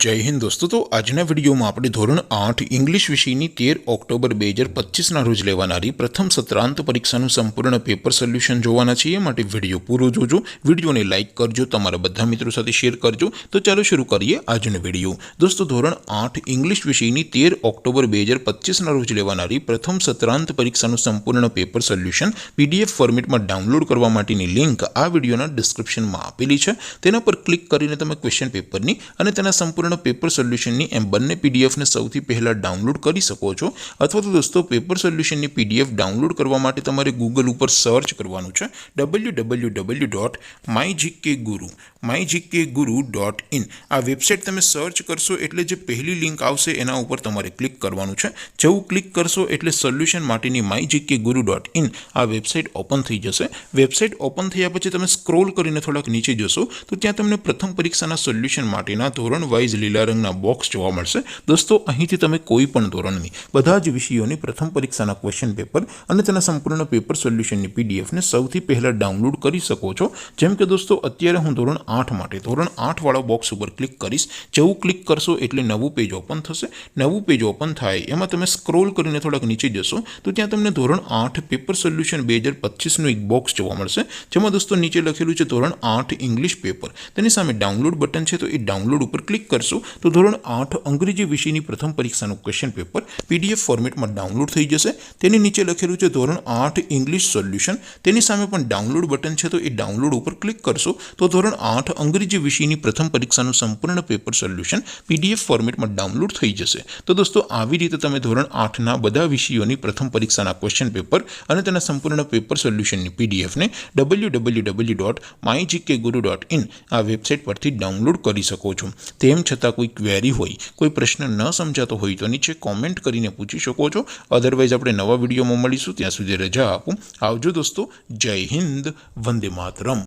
जय हिंद दोस्तों। तो आजना विडियो में આપણે ધોરણ 8 ઇંગ્લિશ વિષયની 13 ઓક્ટોબર 2025 ના રોજ લેવાનારી પ્રથમ સત્રાંત પરીક્ષાનું સંપૂર્ણ પેપર સોલ્યુશન જોવાના છીએ। માટે વિડિયો પૂરો જોજો, વિડિયોને લાઈક કરજો, તમારા બધા મિત્રો સાથે શેર કરજો। તો ચાલો શરૂ કરીએ આજનો વિડિયો। દોસ્તો ધોરણ 8 ઇંગ્લિશ વિષયની 13 ઓક્ટોબર 2025 ના રોજ લેવાનારી પ્રથમ સત્રાંત પરીક્ષાનું સંપૂર્ણ પેપર સોલ્યુશન પીડીએફ ફોર્મેટમાં ડાઉનલોડ કરવા માટેની લિંક આ વિડિયોના ડિસ્ક્રિપ્શનમાં આપેલી છે। તેના પર ક્લિક કરીને તમે ક્વેશ્ચન પેપરની અને તેના સંપૂर्ण पेपर सोल्यूशन ની એમ બંને પીડીએફ ને સૌથી પહેલા ડાઉનલોડ કરી શકો છો। અથવા તો દોસ્તો પેપર સોલ્યુશન ની પીડીએફ ડાઉનલોડ કરવા માટે તમારે ગૂગલ ઉપર સર્ચ કરવાનું છે www.mygkguru.in। આ વેબસાઇટ તમે સર્ચ કરશો એટલે જે પહેલી લિંક આવશે એના ઉપર તમારે ક્લિક કરવાનું છે। જેવું ક્લિક કરશો એટલે સોલ્યુશન માટેની mygkguru.in આ વેબસાઇટ ઓપન થઈ જશે। વેબસાઇટ ઓપન થયા પછી તમે સ્ક્રોલ કરીને થોડાક નીચે જશો તો ત્યાં તમને પ્રથમ પરીક્ષાના સોલ્યુશન માટેના ધોરણ વાઇઝ લીલા રંગના બોક્સ જોવા મળશે। દોસ્તો અહીંથી તમે કોઈ પણ ધોરણની બધા જ વિષયોની પ્રથમ પરીક્ષાના ક્વેશ્ચન પેપર અને તેના સંપૂર્ણ પેપર સોલ્યુશનની પીડીએફ ને સૌથી પહેલા ડાઉનલોડ કરી શકો છો। જેમ કે દોસ્તો અત્યારે હું ધોરણ 8 માટે ધોરણ 8 વાળા બોક્સ ઉપર ક્લિક કરીશ। જેવું ક્લિક કરશો એટલે નવું પેજ ઓપન થશે। નવું પેજ ઓપન થાય એમાં તમે સ્ક્રોલ કરીને થોડાક નીચે જશો તો ત્યાં તમને ધોરણ 8 પેપર સોલ્યુશન 2025 નું એક બોક્સ જોવા મળશે। જેમાં દોસ્તો નીચે લખેલું છે ધોરણ 8 ઇંગ્લિશ પેપર, તેની સામે ડાઉનલોડ બટન છે, તો એ ડાઉનલોડ ઉપર ક્લિક કરશો તો ધોરણ 8 અંગ્રેજી વિષયની પ્રથમ પરીક્ષાનું ક્વેશ્ચન પેપર પીડીએફ ફોર્મેટમાં ડાઉનલોડ થઈ જશે। તેની નીચે લખેલું છે ધોરણ 8 ઇંગ્લિશ સોલ્યુશન, તેની સામે પણ ડાઉનલોડ બટન છે, તો એ ડાઉનલોડ ઉપર ક્લિક કરશો તો ધોરણ 8 અંગ્રેજી વિષયની પ્રથમ પરીક્ષાનું સંપૂર્ણ પેપર સોલ્યુશન પીડીએફ ફોર્મેટમાં ડાઉનલોડ થઈ જશે। તો દોસ્તો આવી રીતે તમે ધોરણ 8 ના બધા વિષયોની પ્રથમ પરીક્ષાના ક્વેશ્ચન પેપર અને તેના સંપૂર્ણ પેપર સોલ્યુશનની પીડીએફ ને www.mygkguru.in આ વેબસાઇટ પરથી ડાઉનલોડ કરી શકો છો। તેમ છતાં કોઈ ક્વેરી હોય, કોઈ પ્રશ્ન ન સમજાતો હોય તો નીચે કોમેન્ટ કરીને પૂછી શકો છો। અધરવાઇઝ આપણે નવા વિડીયોમાં મળીશું, ત્યાં સુધી રજા આપો। આવજો દોસ્તો, જય હિન્દ, વંદે માતરમ।